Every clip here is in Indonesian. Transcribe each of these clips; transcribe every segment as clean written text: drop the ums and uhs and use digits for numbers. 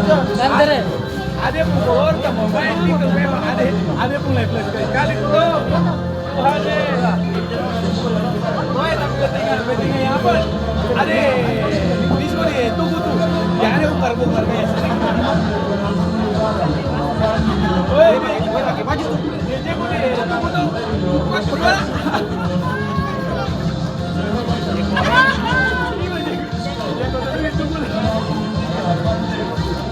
Santere. Ada pun keluar kamu main di memang ada pun live sekali tuh. Ada. Woi tapi ketinggalan apa? Ada. Disco deh tunggu tuh. Jangan bongkar guys. Woi, gue pakai baju tuh. Dia jago deh. Tunggu tuh. Kuat berdua.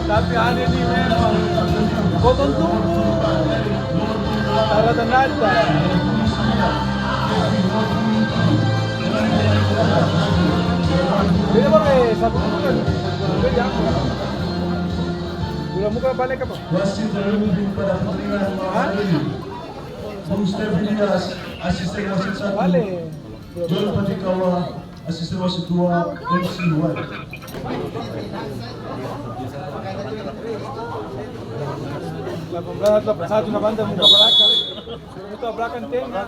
Tapi ada ini memang potong tunggu tanda tanda beda pakai satu bukan beda udah muka balik apa? Wasit terlebih pada pertandingan malam ini. Bung Stefan Dias, asisten wasit 1. Balik. John Patikawa, asisten wasit 2. MC White. Satu na banda muka belakang. Itu belakang tengah.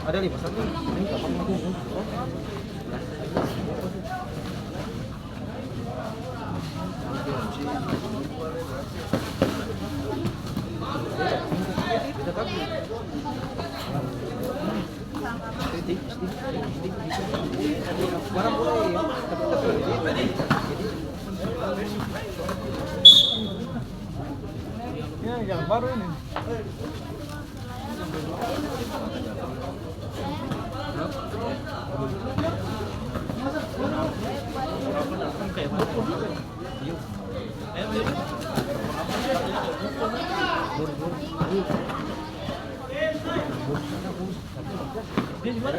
Ada 51. Ini kapan mau Ya, yang baru ini. Dia di mana?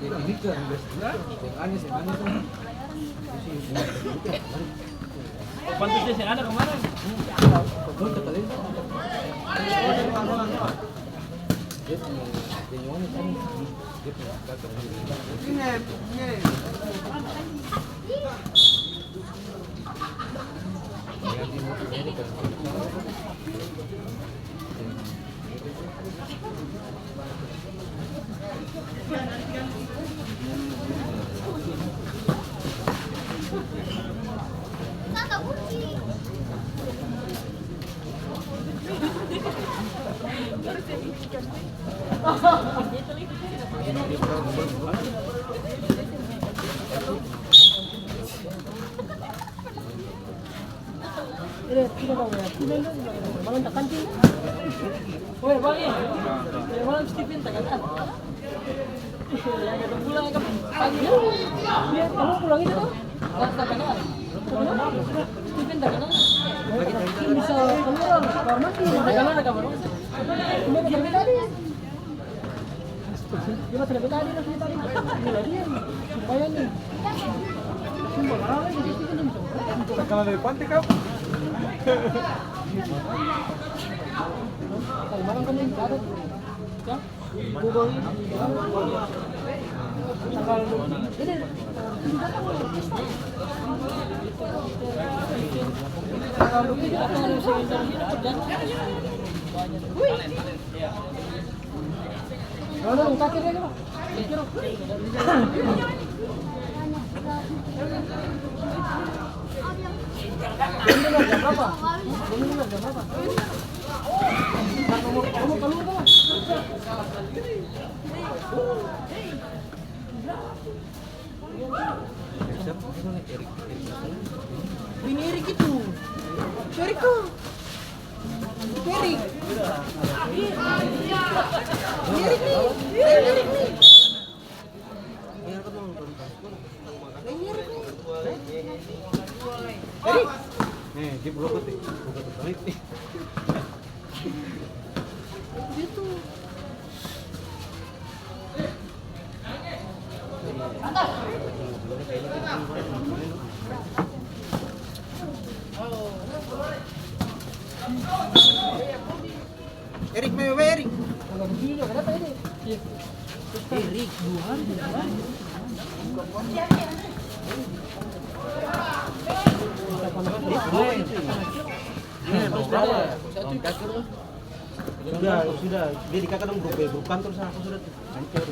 Ini ke Anies tuh. Pantasnya sih ada kemarin. Betul kali. Malam tak kantin. Woi, balik. Malam Stephen tak kantin. Ya, kita pulang ke paginya. Dia kamu pulang itu tuh. Tak kenal. Stephen tak kenal. Bisa keluar kamar mandi. Tak kenal ada kamar mandi. Cuma sampai tadi. Cuma sampai tadi dah tadi. Dia supaya nih. Cuma lagi di sini nih. Tak kenal dari pantai kau. Kalau malam kan ini ada tuh. Ya? Google ini. Tanggal ini. Kalau ini akan ada Kalau kaki dia apa? Jam berapa? Jam berapa? Kamu keluar. Ini Erik itu. Erik tuh. Erik. Erik nih. Erik nih. Erik. Nih, dia buka tuh. Buka tuh balik. Gitu. Erik, mau Erik. Kalau begini, kenapa ini? Erik, dua. Sudah. Dia dikatakan grup kantor sana aku sudah hancur.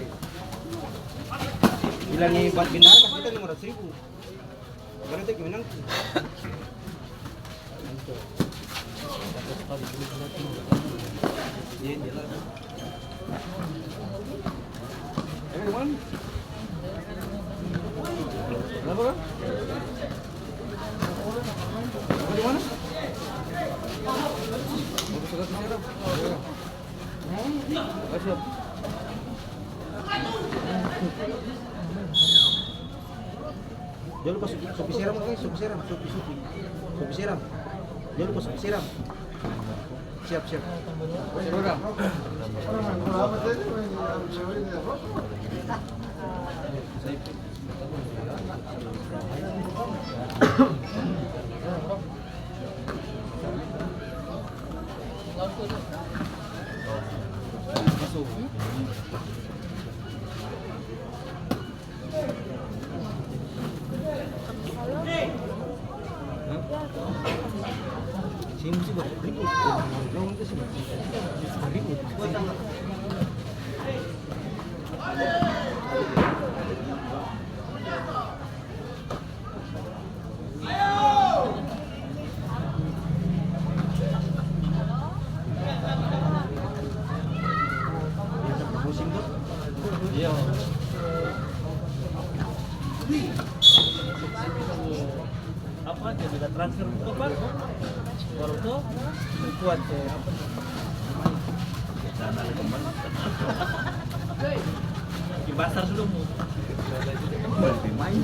Bilangnya buat benar kasih kita 500.000. Berarti gimana? Hancur. Dia lah. Di mana? Kenapa kan? Di mana? Mau ke Serang? Siap. Dia lupa Sopi Seram kan? Sopi Seram. Dia lupa Sopi Seram. Siap. Seram. Masuk. Sini sih buat ribut. Ngomong ke sini. Ribut. Musim tuh. Iya. Apa dia bisa transfer ke Pak? Baru tuh kuat ya. Di pasar dulu mu. Main.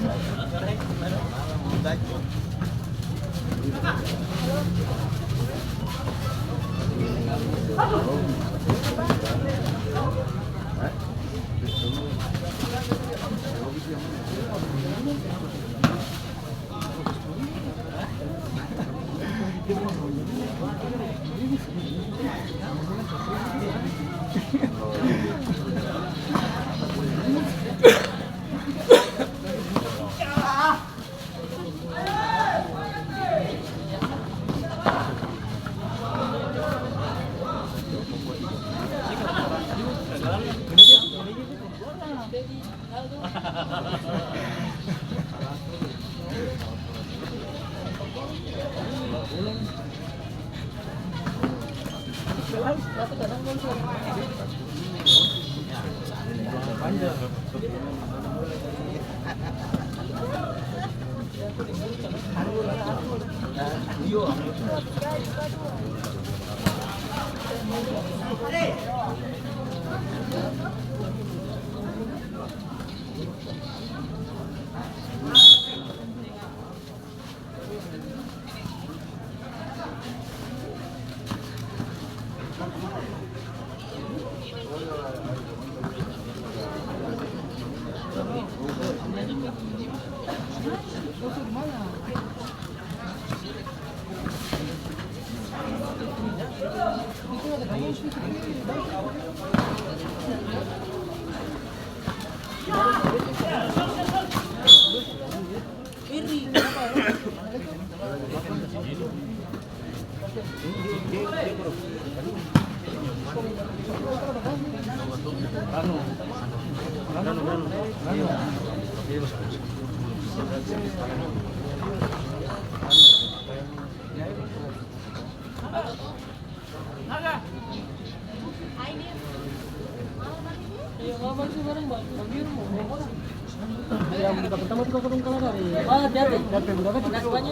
Pertama tuh kurung kalah dari. Wah, hati-hati. Dari berapa sih nasibnya?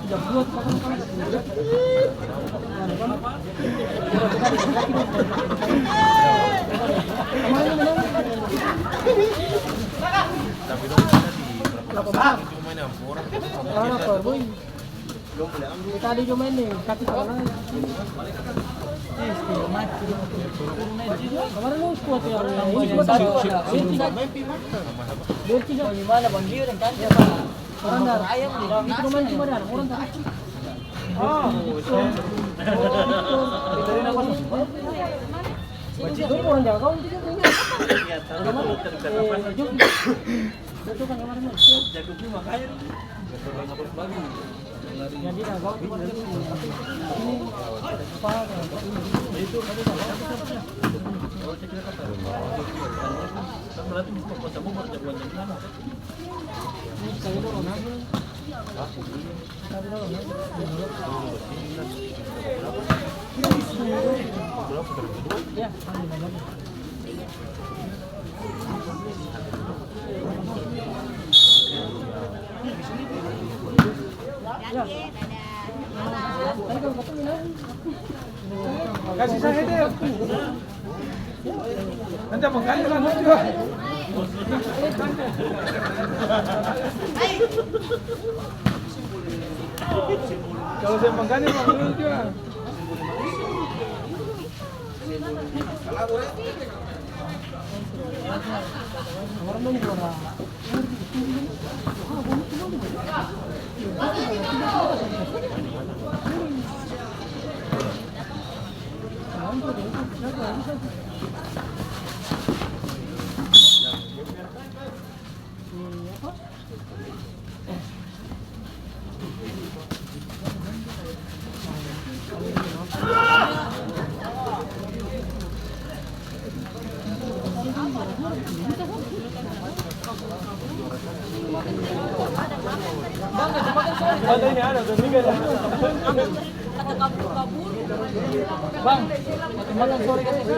Sudah buat kurung kalah. Tapi dong tadi cuma main orang. Apa, boy? Tadi cuma ini kaki salah. Kemarin lu squad ya. Ini cuma satu. Dia tidak gimana Bang Dio dan kan siapa? Orang dari ayam di. Itu main cuma ada orang tak. Oh. Dari nama itu orang jaga itu juga. Iya, tahu itu kan kemarin. Jago cuma kayak. Jago bagi. Jadi dah bawa ke ini apa Itu kamu salah. Kalau cek apa? Kan berarti mesti kuasa mau berjagoan jam 6. ini sekali dulu nabi. Sekali dulu nabi. Ya, Kasih saya deh. Nanti menggali langsung juga. Kalau saya menggali langsung juga. Ada ini ada, udah tinggal. kata kabur. Bang, makan sore katanya.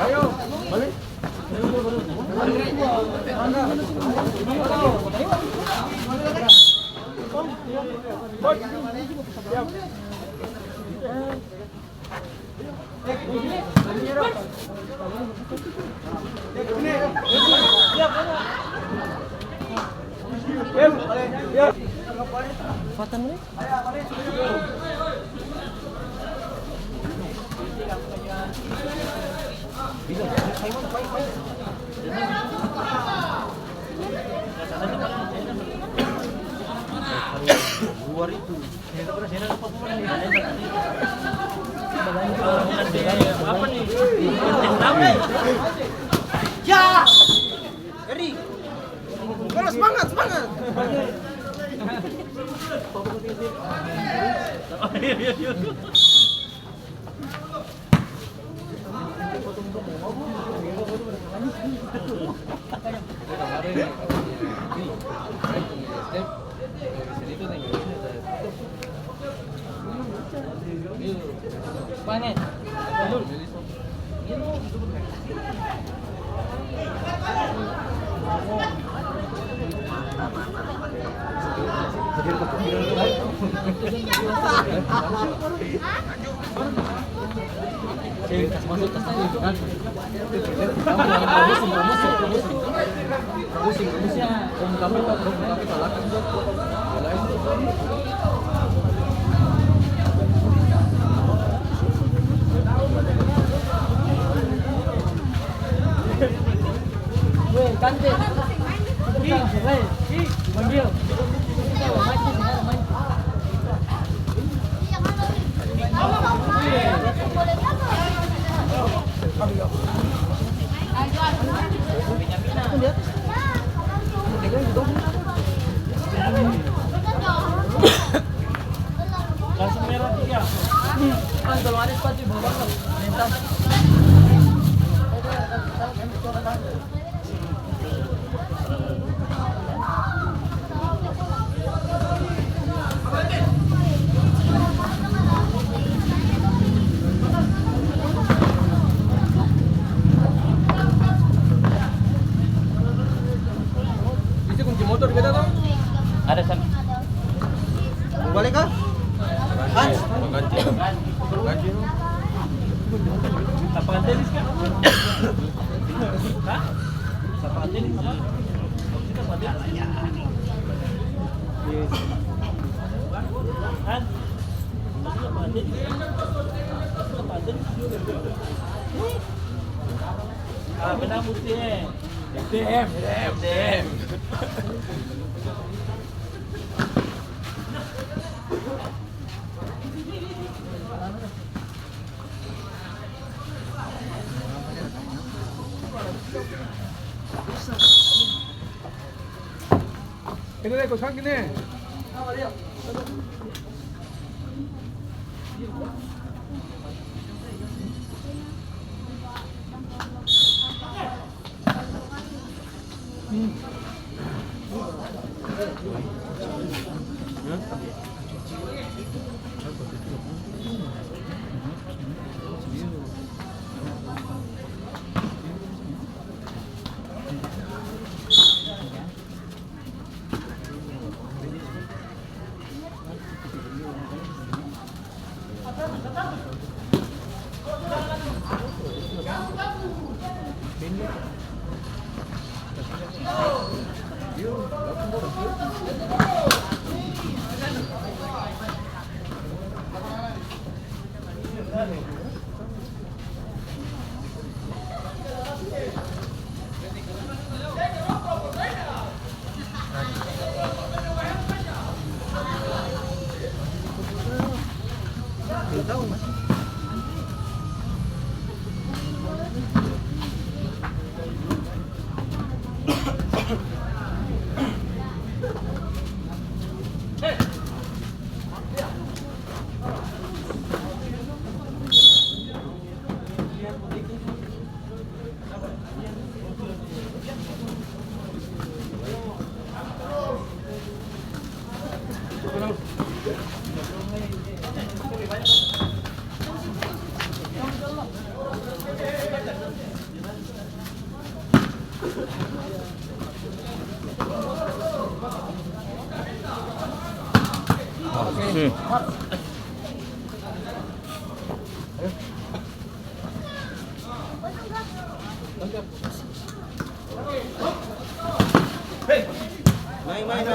Ayo, balik. Fatan ni? Luar itu. Apa nih? Ya! Eri! Kalau semangat, semangat! Banyak. Weh, kante. Weh, manggil. Langsung merah 3. Kan kalau ada sepatu bawa bakal. Lintas. mereka? Hans? Lapangan tenis kan? Hah? Lapangan tenis apa? Kita lapangan tenis. Kan? Lapangan tenis. Lapangan tenis. Ah, benar putih. DM. Ini deh, kosong gini.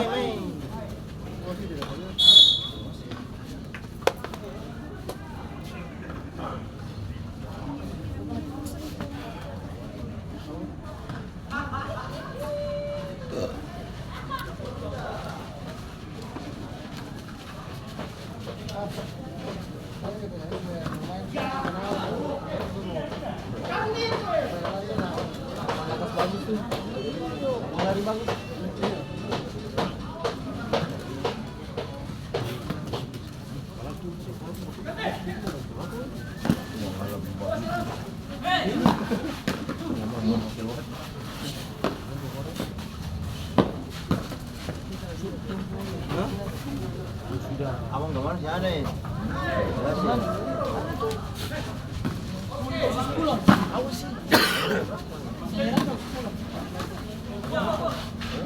Main. Abang kemana sih ada ya?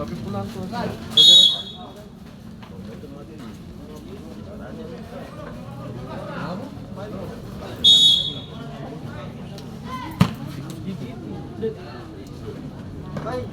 Tapi pulang tuh. Baik.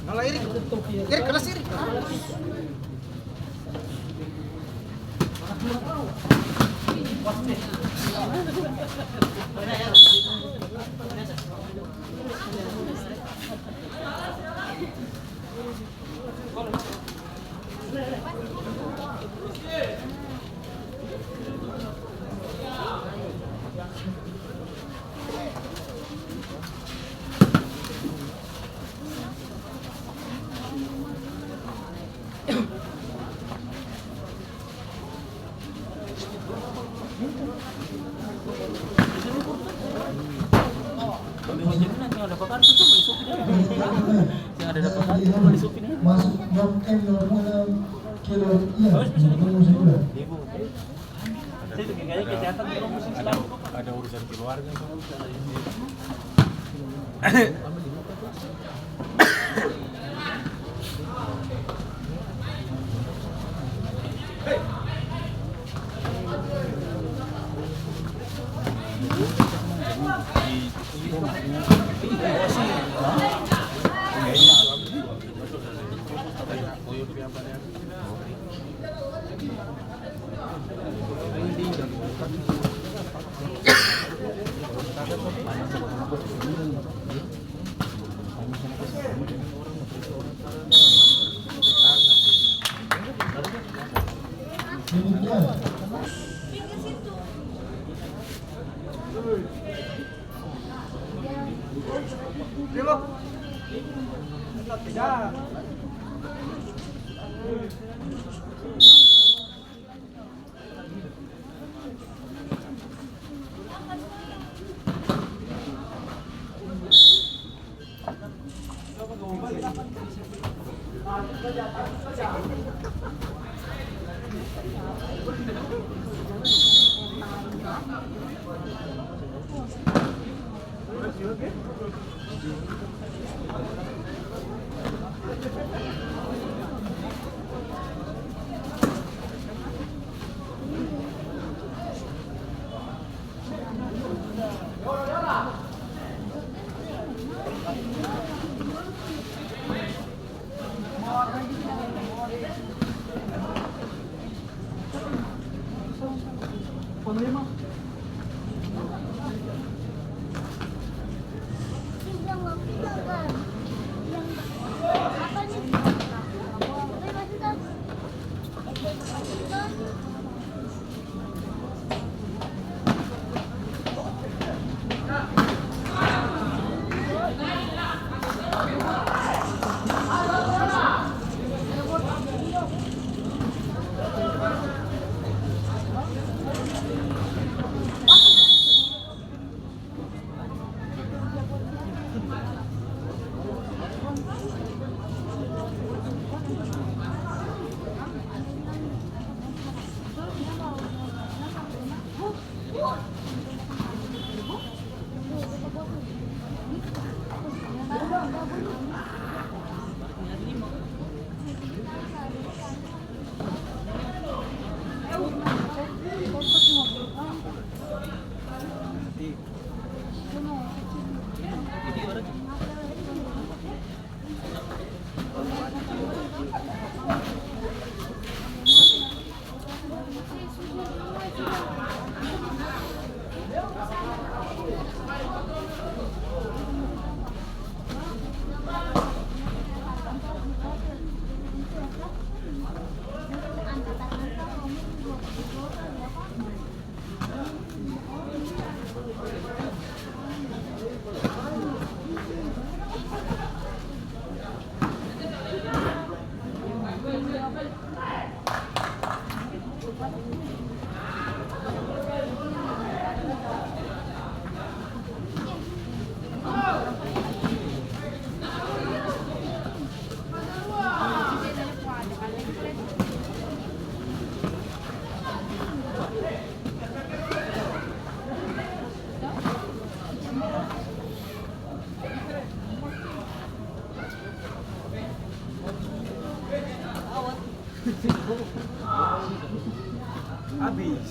Nala Irik. Irik kelas Irik. jaminan yang ada kartu tuh beli supin aja. Yang ada dapat kartu beli supin aja. Masuk Blok M nomor 6 kilo iya. Nomor 9. Itu kayaknya kesehatan belum musim selalu. Ada urusan keluarga. Habis.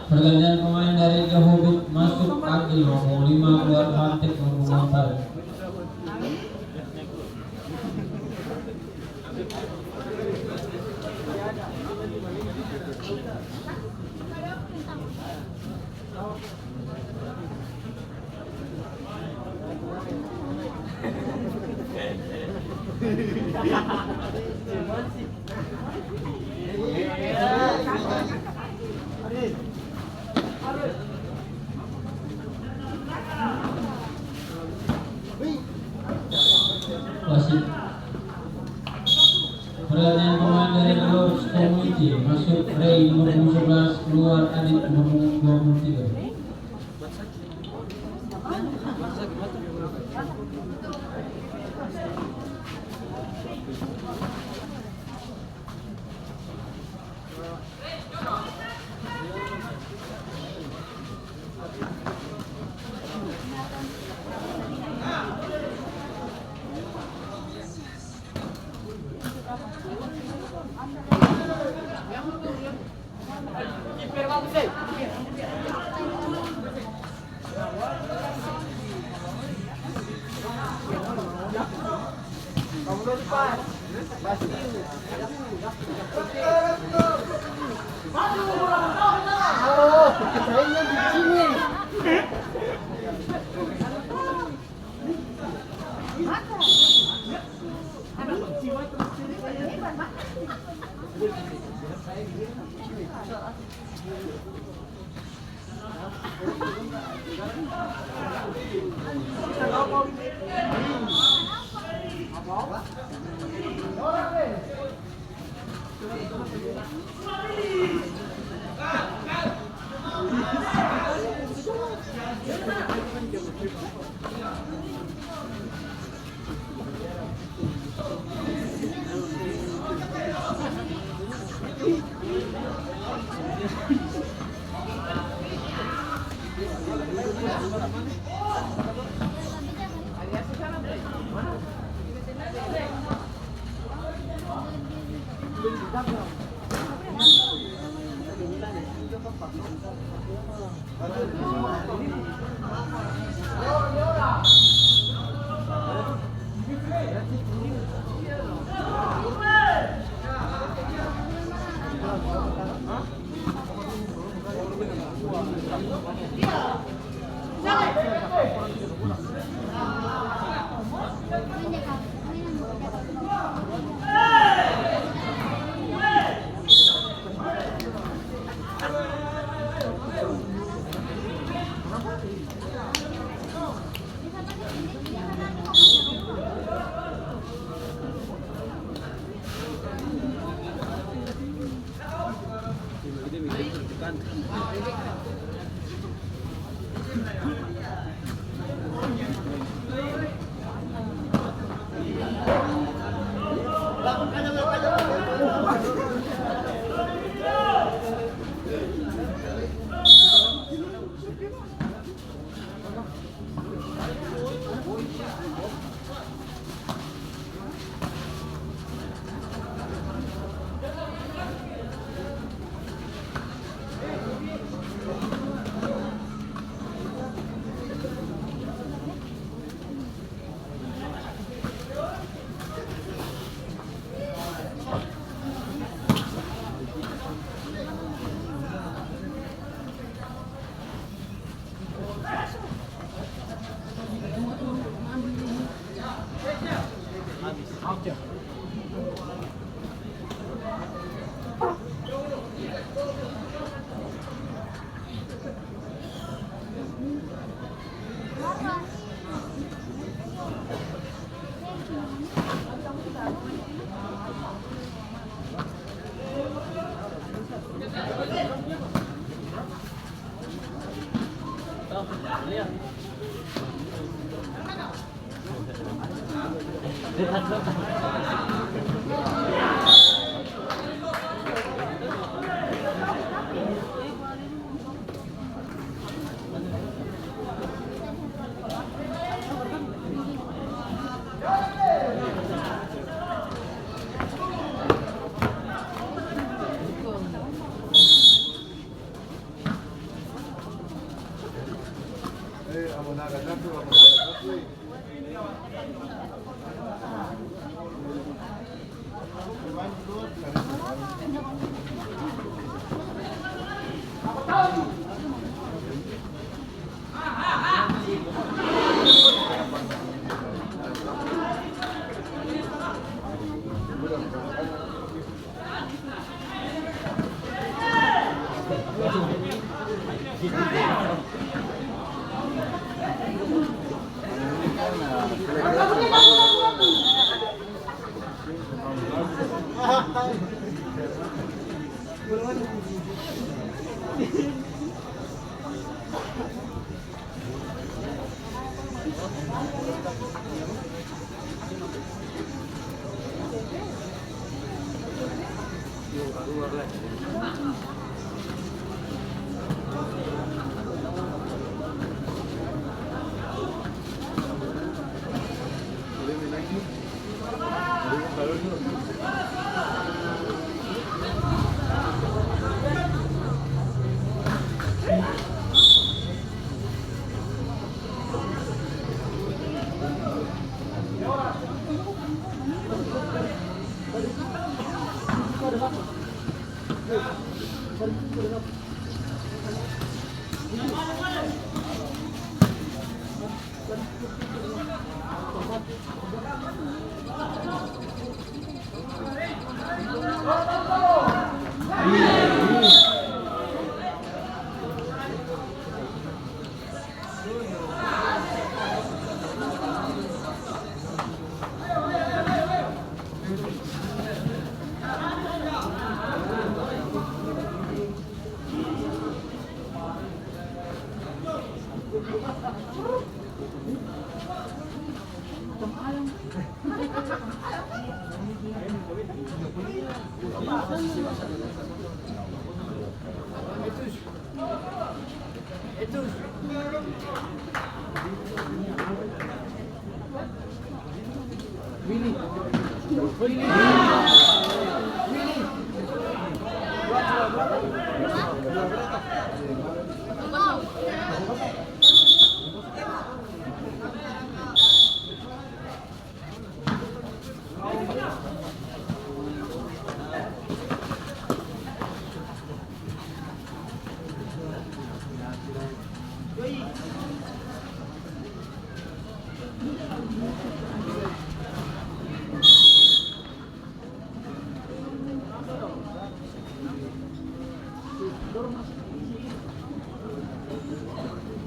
Pergantian pemain dari Jahobit masuk Agil nomor 5 keluar Hantik nomor 4. Wasit. Pergantian pemain dari Lords Community masuk Ray nomor 11 keluar Adit nomor 23.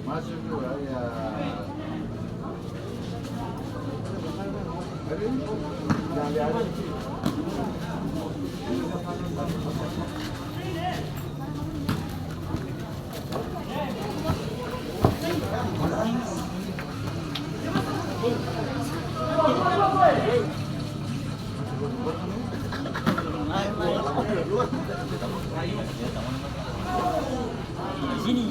Masuk juga ya. Sini.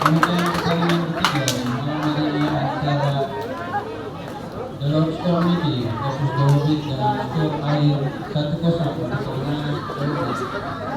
Kemudian pertandingan ketiga, nomor antara Dalam skor ini versus Dawid dengan skor akhir 1-0 untuk kemenangan Dawid.